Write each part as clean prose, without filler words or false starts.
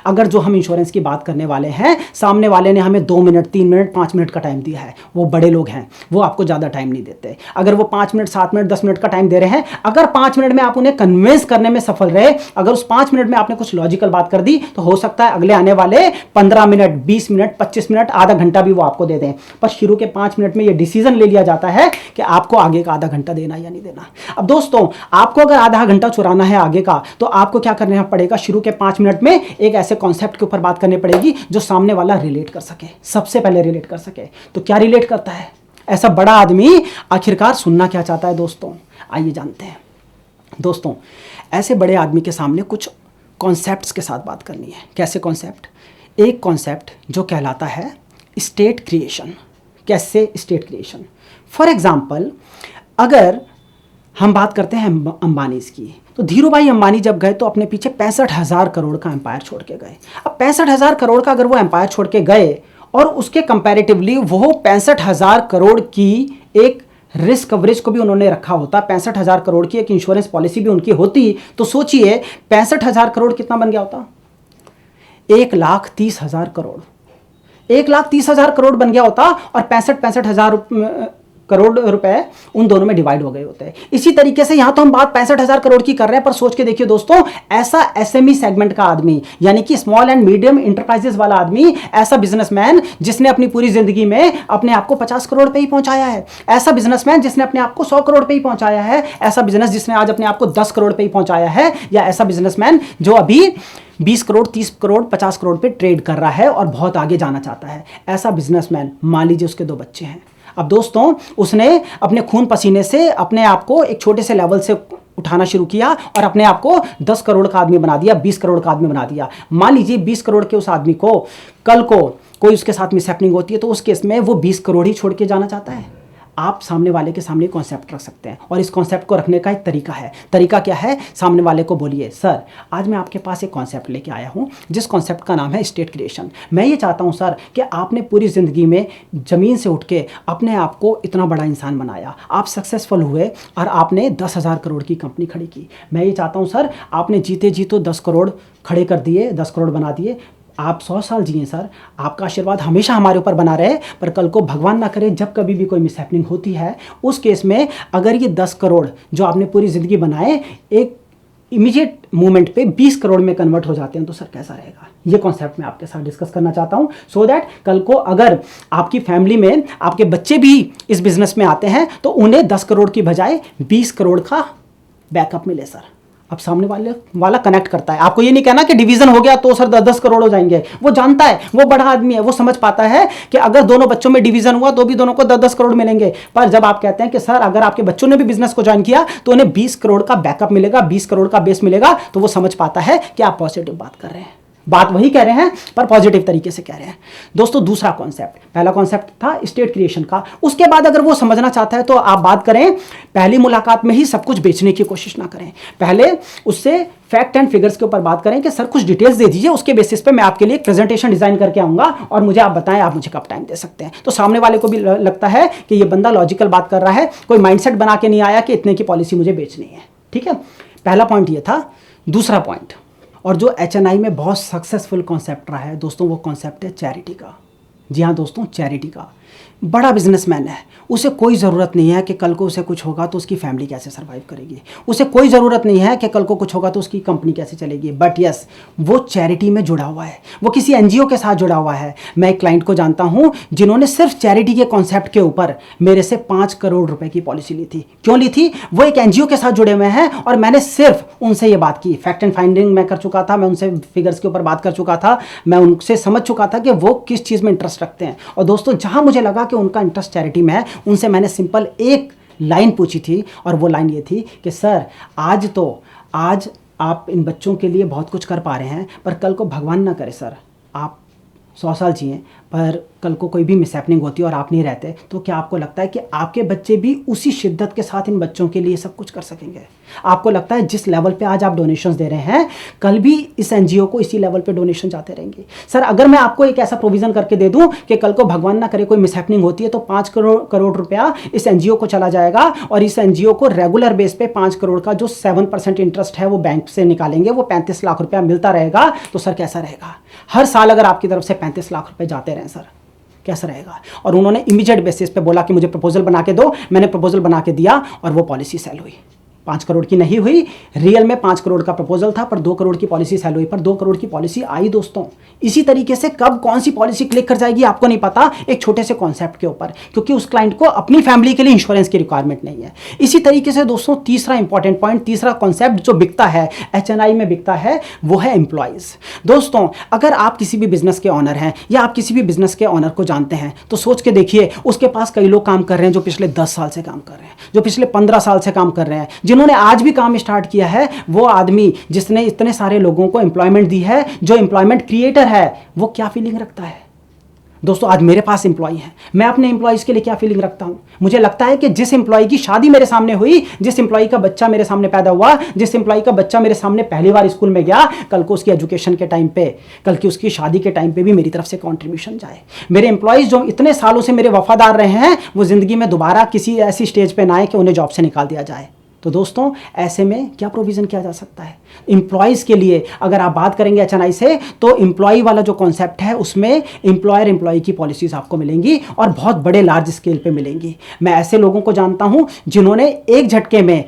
अगर जो हम इंश्योरेंस की बात करने वाले हैं, सामने वाले ने हमें 2 मिनट 3 मिनट 5 मिनट का टाइम दिया है, वो बड़े लोग हैं, वो आपको ज़्यादा टाइम नहीं देते। अगर वो 5 मिनट 7 मिनट 10 मिनट का टाइम दे रहे हैं, अगर 5 मिनट में आप उन्हें कन्विंस करने में सफल रहे, अगर उस 5 मिनट में आपने कुछ लॉजिकल बात कर दी, तो हो सकता है अगले आने वाले 15 मिनट 20 मिनट 25 मिनट आधा घंटा भी वो आपको दे दें, पर शुरू के 5 मिनट में ये डिसीजन ले लिया जाता है कि आपको आगे का आधा घंटा देना या नहीं देना। अब दोस्तों, आपको अगर आधा घंटा चुराना है आगे का, तो आपको क्या करना पड़ेगा, शुरू के 5 मिनट में एक ऐसे कॉन्सेप्ट के ऊपर बात करनी पड़ेगी जो सामने वाला रिलेट कर सके, सबसे पहले रिलेट कर सके। तो क्या रिलेट करता है ऐसा बड़ा आदमी, आखिरकार सुनना क्या चाहता है दोस्तों, आइए जानते हैं। दोस्तों, ऐसे बड़े आदमी के सामने कुछ कॉन्सेप्ट्स के साथ बात करनी है। कैसे कॉन्सेप्ट? एक कॉन्सेप्ट जो कहलाता है स्टेट क्रिएशन। कैसे स्टेट क्रिएशन? फॉर एग्जाम्पल, अगर हम बात करते हैं अंबानीज की, तो धीरू भाई अंबानी जब गए तो अपने पीछे 65,000 करोड़ का एम्पायर छोड़ के गए। अब 65,000 करोड़ का अगर वो एम्पायर छोड़ के गए और उसके कंपैरेटिवली वो 65,000 करोड़ की एक रिस्क कवरेज को भी उन्होंने रखा होता, 65,000 करोड़ की एक इंश्योरेंस पॉलिसी भी उनकी होती, तो सोचिए 65,000 करोड़ कितना बन गया होता? 1,30,000 करोड़। 1,30,000 करोड़ बन गया होता और 65,000 करोड़ रुपए उन दोनों में डिवाइड हो गए होते हैं। इसी तरीके से यहां तो हम बात 65,000 करोड़ की कर रहे हैं, पर सोच के देखिए दोस्तों, ऐसा एसएमई सेगमेंट का आदमी, यानी कि स्मॉल एंड मीडियम इंटरप्राइजेस वाला आदमी, ऐसा बिजनेसमैन जिसने अपनी पूरी जिंदगी में अपने आप को 50 करोड़ पे ही पहुंचाया है, ऐसा बिजनेसमैन जिसने अपने आप को 100 करोड़ पे ही पहुंचाया है, ऐसा बिजनेस जिसने आज अपने आप को 10 करोड़ पे ही पहुंचाया है, या ऐसा बिजनेसमैन जो अभी 20 करोड़ 30 करोड़ 50 करोड़ पे ट्रेड कर रहा है और बहुत आगे जाना चाहता है, ऐसा बिजनेसमैन, मान लीजिए उसके 2 बच्चे हैं। अब दोस्तों, उसने अपने खून पसीने से अपने आप को एक छोटे से लेवल से उठाना शुरू किया और अपने आप को 10 करोड़ का आदमी बना दिया, 20 करोड़ का आदमी बना दिया। मान लीजिए 20 करोड़ के उस आदमी को कल को कोई उसके साथ मिसहैपनिंग होती है, तो उस केस में वो 20 करोड़ ही छोड़ के जाना चाहता है। आप सामने वाले के सामने कॉन्सेप्ट रख सकते हैं, और इस कॉन्सेप्ट को रखने का एक तरीका है। तरीका क्या है? सामने वाले को बोलिए, सर आज मैं आपके पास एक कॉन्सेप्ट लेके आया हूं, जिस कॉन्सेप्ट का नाम है स्टेट क्रिएशन। मैं ये चाहता हूं सर कि आपने पूरी ज़िंदगी में ज़मीन से उठ के अपने आप को इतना बड़ा इंसान बनाया, आप सक्सेसफुल हुए और आपने 10,000 करोड़ की कंपनी खड़ी की। मैं ये चाहता हूँ सर, आपने जीते जी तो 10 करोड़ खड़े कर दिए, 10 करोड़ बना दिए, आप 100 साल जिए सर, आपका आशीर्वाद हमेशा हमारे ऊपर बना रहे, पर कल को भगवान ना करे जब कभी भी कोई मिसहैपनिंग होती है, उस केस में अगर ये 10 करोड़ जो आपने पूरी ज़िंदगी बनाए एक इमीडिएट मूवमेंट पे 20 करोड़ में कन्वर्ट हो जाते हैं, तो सर कैसा रहेगा? ये कॉन्सेप्ट मैं आपके साथ डिस्कस करना चाहता हूँ, सो दैट कल को अगर आपकी फैमिली में आपके बच्चे भी इस बिजनेस में आते हैं तो उन्हें 10 करोड़ की बजाय 20 करोड़ का बैकअप मिले सर। अब सामने वाला कनेक्ट करता है, आपको ये नहीं कहना कि डिवीजन हो गया तो सर 10-10 करोड़ हो जाएंगे। वो जानता है, वो बड़ा आदमी है, वो समझ पाता है कि अगर दोनों बच्चों में डिवीजन हुआ तो भी दोनों को 10-10 करोड़ मिलेंगे। पर जब आप कहते हैं कि सर अगर आपके बच्चों ने भी बिजनेस को ज्वाइन किया तो उन्हें 20 करोड़ का बैकअप मिलेगा, 20 करोड़ का बेस मिलेगा, तो वो समझ पाता है कि आप पॉजिटिव बात कर रहे हैं, बात वही कह रहे हैं पर पॉजिटिव तरीके से कह रहे हैं। दोस्तों, दूसरा कॉन्सेप्ट, पहला कॉन्सेप्ट था स्टेट क्रिएशन का, उसके बाद अगर वो समझना चाहता है तो आप बात करें, पहली मुलाकात में ही सब कुछ बेचने की कोशिश ना करें, पहले उससे फैक्ट एंड फिगर्स के ऊपर बात करें कि सर कुछ डिटेल्स दे दीजिए, उसके बेसिस पे मैं आपके लिए एक प्रेजेंटेशन डिजाइन करके आऊंगा और मुझे आप बताएं आप मुझे कब टाइम दे सकते हैं। तो सामने वाले को भी लगता है कि ये बंदा लॉजिकल बात कर रहा है, कोई माइंडसेट बना के नहीं आया कि इतने की पॉलिसी मुझे बेचनी है। ठीक है, पहला पॉइंट ये था। दूसरा पॉइंट, और जो एचएनआई में बहुत सक्सेसफुल कॉन्सेप्ट रहा है दोस्तों, वो कॉन्सेप्ट है चैरिटी का। जी हाँ दोस्तों, चैरिटी का। बड़ा बिजनेसमैन है, उसे कोई ज़रूरत नहीं है कि कल को उसे कुछ होगा तो उसकी फैमिली कैसे सर्वाइव करेगी, उसे कोई ज़रूरत नहीं है कि कल को कुछ होगा तो उसकी कंपनी कैसे चलेगी, बट यस वो चैरिटी में जुड़ा हुआ है, वो किसी एनजीओ के साथ जुड़ा हुआ है। मैं एक क्लाइंट को जानता हूँ जिन्होंने सिर्फ चैरिटी के कॉन्सेप्ट के ऊपर मेरे से 5 करोड़ रुपए की पॉलिसी ली थी। क्यों ली थी? वो एक एनजीओ के साथ जुड़े हुए हैं और मैंने सिर्फ उनसे ये बात की, फैक्ट एंड फाइंडिंग मैं कर चुका था, मैं उनसे फिगर्स के ऊपर बात कर चुका था, मैं उनसे समझ चुका था कि वो किस चीज़ में इंटरेस्ट रखते हैं। और दोस्तों, जहाँ मुझे लगा कि उनका इंटरेस्ट चैरिटी में है, उनसे मैंने सिंपल एक लाइन पूछी थी, और वो लाइन ये थी कि सर आज आप इन बच्चों के लिए बहुत कुछ कर पा रहे हैं, पर कल को भगवान ना करे सर आप 100 साल जिए पर कल को कोई भी मिसहैपनिंग होती है और आप नहीं रहते, तो क्या आपको लगता है कि आपके बच्चे भी उसी शिद्दत के साथ इन बच्चों के लिए सब कुछ कर सकेंगे? आपको लगता है जिस लेवल पे आज आप डोनेशंस दे रहे हैं, कल भी इस एनजीओ को इसी लेवल पे डोनेशन जाते रहेंगे? सर, अगर मैं आपको एक ऐसा प्रोविजन करके दे दूं कि कल को भगवान ना करे कोई मिसहैपनिंग होती है, तो 5 करोड़ रुपया इस एनजीओ को चला जाएगा और इस एनजीओ को रेगुलर बेस पे 5 करोड़ का जो 7% इंटरेस्ट है वो बैंक से निकालेंगे, वो 35 लाख रुपया मिलता रहेगा। तो सर कैसा रहेगा? हर साल अगर आपकी तरफ से 35 लाख रुपए जाते रहें सर, कैसा रहेगा? और उन्होंने इमीडिएट बेसिस पे बोला कि मुझे प्रपोजल बना के दो। मैंने प्रपोजल बना के दिया और वो पॉलिसी सेल हुई। 5 करोड़ की नहीं हुई, रियल में 5 करोड़ का प्रपोजल था, पर 2 करोड़ की पॉलिसी सेल हुई। पर 2 करोड़ की पॉलिसी आई दोस्तों। इसी तरीके से कब कौन सी पॉलिसी क्लिक कर जाएगी आपको नहीं पता, एक छोटे से कॉन्सेप्ट के ऊपर, क्योंकि उस क्लाइंट को अपनी फैमिली के लिए इंश्योरेंस की रिक्वायरमेंट नहीं है। इसी तरीके से दोस्तों तीसरा इंपॉर्टेंट पॉइंट, तीसरा कॉन्सेप्ट जो बिकता है, HNI में बिकता है, वो है एम्प्लॉयज। दोस्तों अगर आप किसी भी बिजनेस के ऑनर हैं या आप किसी भी बिजनेस के ऑनर को जानते हैं, तो सोच के देखिए उसके पास कई लोग काम कर रहे हैं जो पिछले 10 साल से काम कर रहे हैं, जो पिछले 15 साल से काम कर रहे हैं, जिन्होंने आज भी काम स्टार्ट किया है। वो आदमी जिसने इतने सारे लोगों को एम्प्लॉयमेंट दी है, जो एम्प्लॉयमेंट क्रिएटर है, वो क्या फीलिंग रखता है? दोस्तों आज मेरे पास एम्प्लॉय हैं, मैं अपने एम्प्लॉयज के लिए क्या फीलिंग रखता हूं? मुझे लगता है कि जिस एम्प्लॉय की शादी मेरे सामने हुई, जिस एम्प्लॉय का बच्चा मेरे सामने पैदा हुआ, जिस एम्प्लॉय का बच्चा मेरे सामने पहली बार स्कूल में गया, कल को उसकी एजुकेशन के टाइम पे, कल की उसकी शादी के टाइम पे भी मेरी तरफ से कंट्रीब्यूशन जाए। मेरे एम्प्लॉयज जो इतने सालों से मेरे वफादार रहे हैं, वो जिंदगी में दोबारा किसी ऐसी स्टेज पे ना आए कि उन्हें जॉब से निकाल दिया जाए। तो दोस्तों ऐसे में क्या प्रोविजन किया जा सकता है एम्प्लॉयज़ के लिए? अगर आप बात करेंगे HNI से, तो एम्प्लॉय वाला जो कॉन्सेप्ट है उसमें एम्प्लॉयर एम्प्लॉय की पॉलिसीज आपको मिलेंगी और बहुत बड़े लार्ज स्केल पे मिलेंगी। मैं ऐसे लोगों को जानता हूं जिन्होंने एक झटके में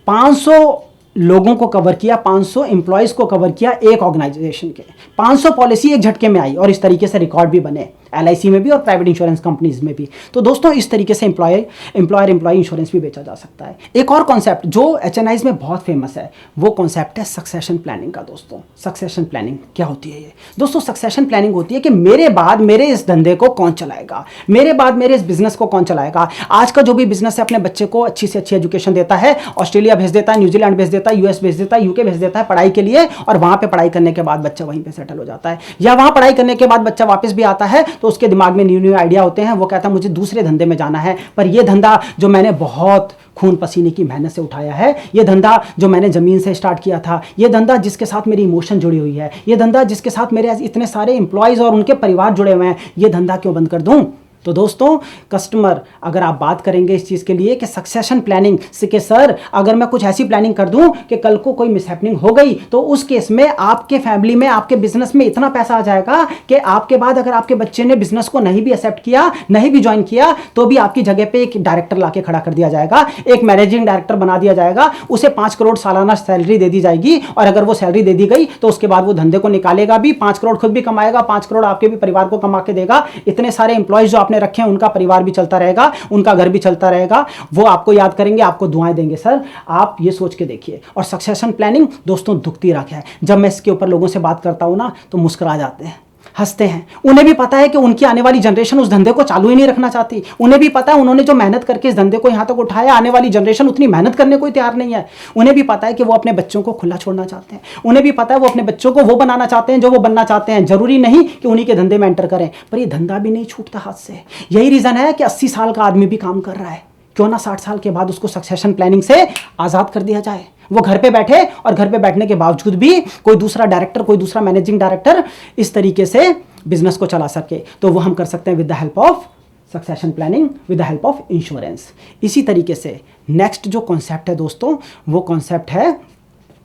500 लोगों को कवर किया, 500 एम्प्लॉयज़ को कवर किया एक ऑर्गेनाइजेशन के। 500 पॉलिसी एक झटके में आई और इस तरीके से रिकॉर्ड भी बने LIC में भी और प्राइवेट इंश्योरेंस कंपनीज में भी। तो दोस्तों इस तरीके से एम्प्लॉयर एम्प्लॉय इंश्योरेंस भी बेचा जा सकता है। एक और कॉन्सेप्ट जो HNIs में बहुत फेमस है, वो कॉन्सेप्ट है सक्सेशन प्लानिंग का। दोस्तों सक्सेशन प्लानिंग क्या होती है? ये दोस्तों सक्सेशन प्लानिंग होती है कि मेरे बाद मेरे इस धंधे को कौन चलाएगा, मेरे बाद मेरे इस बिजनेस को कौन चलाएगा। आज का जो भी बिजनेस है अपने बच्चे को अच्छी से अच्छी एजुकेशन देता है, ऑस्ट्रेलिया भेज देता है, न्यूजीलैंड भेज देता है, US भेज देता है, UK भेज देता है पढ़ाई के लिए, और वहां पे पढ़ाई करने के बाद बच्चा वहीं पे सेटल हो जाता है। या वहां पढ़ाई करने के बाद बच्चा वापस भी आता है तो उसके दिमाग में न्यू आइडिया होते हैं, वो कहता है मुझे दूसरे धंधे में जाना है, पर ये धंधा जो मैंने बहुत खून पसीने की मेहनत से उठाया है, ये धंधा जो मैंने जमीन से स्टार्ट किया था, ये धंधा जिसके साथ मेरी इमोशन जुड़ी हुई है, ये धंधा जिसके साथ मेरे इतने सारे एम्प्लॉयज और उनके परिवार जुड़े हुए हैं, ये धंधा क्यों बंद कर दूं? तो दोस्तों कस्टमर, अगर आप बात करेंगे इस चीज़ के लिए कि सक्सेशन प्लानिंग से कि सर अगर मैं कुछ ऐसी प्लानिंग कर दूं कि कल को कोई मिसहैपनिंग हो गई, तो उस केस में आपके फैमिली में, आपके बिजनेस में इतना पैसा आ जाएगा कि आपके बाद अगर आपके बच्चे ने बिजनेस को नहीं भी एक्सेप्ट किया, नहीं भी ज्वाइन किया, तो भी आपकी जगह पे एक डायरेक्टर लाके खड़ा कर दिया जाएगा, एक मैनेजिंग डायरेक्टर बना दिया जाएगा, उसे 5 करोड़ सालाना सैलरी दे दी जाएगी, और अगर वो सैलरी दे दी गई तो उसके बाद वो धंधे को निकालेगा भी, 5 करोड़ खुद भी कमाएगा, 5 करोड़ आपके भी परिवार को कमा के देगा। इतने सारे एम्प्लॉयज जो आपने रखे हैं उनका परिवार भी चलता रहेगा, उनका घर भी चलता रहेगा, वो आपको याद करेंगे, आपको दुआएं देंगे। सर आप ये सोच के देखिए। और सक्सेशन प्लानिंग दोस्तों दुखती राख है। जब मैं इसके ऊपर लोगों से बात करता हूं ना, तो मुस्कुरा जाते हैं, हंसते हैं। उन्हें भी पता है कि उनकी आने वाली जनरेशन उस धंधे को चालू ही नहीं रखना चाहती। उन्हें भी पता है उन्होंने जो मेहनत करके इस धंधे को यहां तक उठाया, आने वाली जनरेशन उतनी मेहनत करने को तैयार नहीं है। उन्हें भी पता है कि वो अपने बच्चों को खुला छोड़ना चाहते हैं। उन्हें भी पता है वो अपने बच्चों को वो बनाना चाहते हैं जो वो बनना चाहते हैं। जरूरी नहीं कि उन्हीं के धंधे में एंटर करें, पर ये धंधा भी नहीं छूटता हाथ से। यही रीजन है कि 80 साल का आदमी भी काम कर रहा है। क्यों ना 60 साल के बाद उसको सक्सेशन प्लानिंग से आजाद कर दिया जाए, वो घर पे बैठे, और घर पे बैठने के बावजूद भी कोई दूसरा डायरेक्टर, कोई दूसरा मैनेजिंग डायरेक्टर इस तरीके से बिजनेस को चला सके। तो वो हम कर सकते हैं with the help of succession planning, with the help of insurance. इसी तरीके से नेक्स्ट जो कॉन्सेप्ट है दोस्तों, वो कॉन्सेप्ट है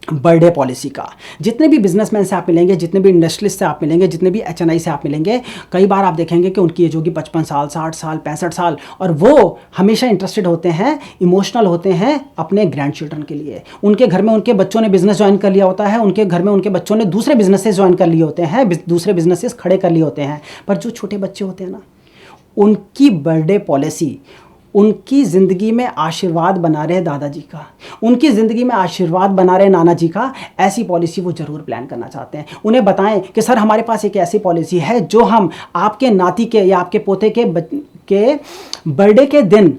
बर्थडे पॉलिसी का। जितने भी बिजनेसमैन से आप मिलेंगे, जितने भी इंडस्ट्रियलिस्ट से आप मिलेंगे, जितने भी HNI से आप मिलेंगे, कई बार आप देखेंगे कि उनकी एज होगी 55 साल, 60 साल, 65 साल, और वो हमेशा इंटरेस्टेड होते हैं, इमोशनल होते हैं अपने ग्रैंड चिल्ड्रन के लिए। उनके घर में उनके बच्चों ने बिजनेस ज्वाइन कर लिया होता है, उनके घर में उनके बच्चों ने दूसरे बिजनेसेस ज्वाइन कर लिए होते हैं, दूसरे बिजनेसेस खड़े कर लिए होते हैं। पर जो छोटे बच्चे होते हैं ना, उनकी बर्थडे पॉलिसी उनकी ज़िंदगी में आशीर्वाद बना रहे दादाजी का, उनकी ज़िंदगी में आशीर्वाद बना रहे नाना जी का, ऐसी पॉलिसी वो ज़रूर प्लान करना चाहते हैं। उन्हें बताएं कि सर हमारे पास एक ऐसी पॉलिसी है जो हम आपके नाती के या आपके पोते के बर्थडे के दिन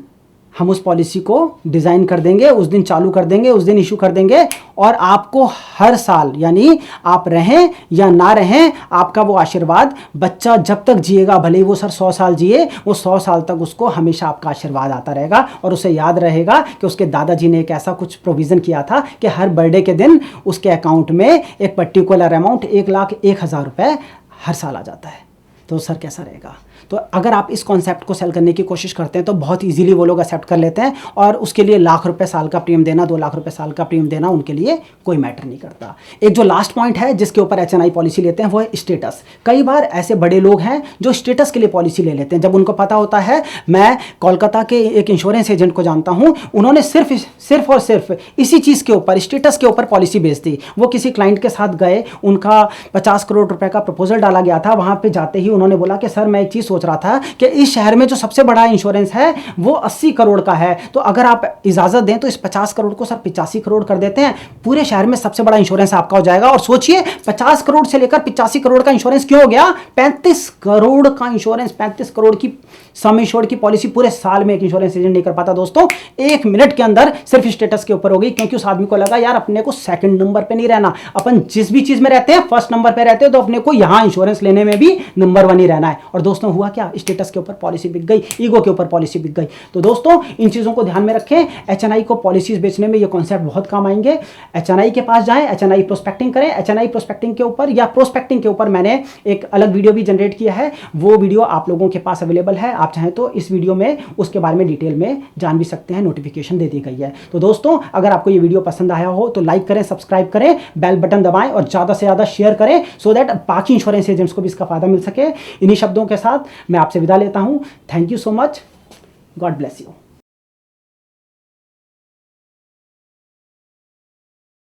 हम उस पॉलिसी को डिज़ाइन कर देंगे, उस दिन चालू कर देंगे, उस दिन इशू कर देंगे, और आपको हर साल, यानी आप रहें या ना रहें, आपका वो आशीर्वाद बच्चा जब तक जिएगा, भले ही वो सर 100 साल जिए, वो 100 साल तक उसको हमेशा आपका आशीर्वाद आता रहेगा, और उसे याद रहेगा कि उसके दादाजी ने एक ऐसा कुछ प्रोविज़न किया था कि हर बर्थडे के दिन उसके अकाउंट में एक पर्टिकुलर अमाउंट 1,01,000 रुपये हर साल आ जाता है। तो सर कैसा रहेगा? तो अगर आप इस कॉन्सेप्ट को सेल करने की कोशिश करते हैं तो बहुत इजीली वो लोग एक्सेप्ट कर लेते हैं, और उसके लिए लाख रुपए साल का प्रीमियम देना, 2 लाख रुपए साल का प्रीमियम देना उनके लिए कोई मैटर नहीं करता। एक जो लास्ट पॉइंट है जिसके ऊपर एचएनआई पॉलिसी लेते हैं वो है स्टेटस। कई बार ऐसे बड़े लोग हैं जो स्टेटस के लिए पॉलिसी ले लेते हैं। जब उनको पता होता है, मैं कोलकाता के एक इंश्योरेंस एजेंट को जानता हूँ, उन्होंने सिर्फ और सिर्फ इसी चीज़ के ऊपर, स्टेटस के ऊपर पॉलिसी बेच दी। वो किसी क्लाइंट के साथ गए, उनका 50 करोड़ रुपए का प्रपोजल डाला गया था। वहाँ पर जाते ही उन्होंने बोला कि सर मैं एक चीज़ सोच रहा था कि इस शहर में जो सबसे बड़ा इंश्योरेंस है वो 80 करोड़ का है, तो अगर आप इजाजत दें तो इस 50 करोड़ को सर 85 करोड़ कर देते हैं, पूरे शहर में सबसे बड़ा इंश्योरेंस आपका हो जाएगा। और सोचिए 50 करोड़ से लेकर 85 करोड़ का इंश्योरेंस क्यों हो गया? 35 करोड़ का इंश्योरेंस, 35 करोड़ की सम इंश्योर्ड की पॉलिसी पूरे साल में एक इंश्योरेंस एजेंट नहीं कर पाता दोस्तों। 1 मिनट के अंदर सिर्फ स्टेटस के ऊपर हो गई, क्योंकि उस आदमी को लगा यार अपने को सेकंड नंबर पे नहीं रहना, अपन जिस भी चीज में रहते हैं फर्स्ट नंबर पे रहते हैं, तो अपने को यहां इंश्योरेंस लेने में भी नंबर 1 ही रहना है। और दोस्तों हुआ क्या? स्टेटस के ऊपर पॉलिसी बिक गई, ईगो के ऊपर पॉलिसी बिक गई। तो दोस्तों इन चीजों को ध्यान में रखें। एचएनआई को पॉलिसीज बेचने में ये कॉन्सेप्ट बहुत काम आएंगे। एचएनआई के पास जाएं, एचएनआई प्रोस्पेक्टिंग करें। एचएनआई प्रोस्पेक्टिंग के ऊपर या प्रोस्पेक्टिंग के ऊपर मैंने एक अलग वीडियो भी जनरेट किया है, वो वीडियो आप लोगों के पास अवेलेबल है। आप चाहें तो इस वीडियो में उसके बारे में डिटेल में जान भी सकते हैं, नोटिफिकेशन दे दी गई है। तो दोस्तों अगर आपको ये वीडियो पसंद आया हो तो लाइक करें, सब्सक्राइब करें, बेल बटन दबाएं और ज़्यादा से ज़्यादा शेयर करें, सो दैट बाकी इंश्योरेंस एजेंट्स को भी इसका फायदा मिल सके। इन्हीं शब्दों के साथ मैं आपसे विदा लेता हूं। Thank you so much. God bless you.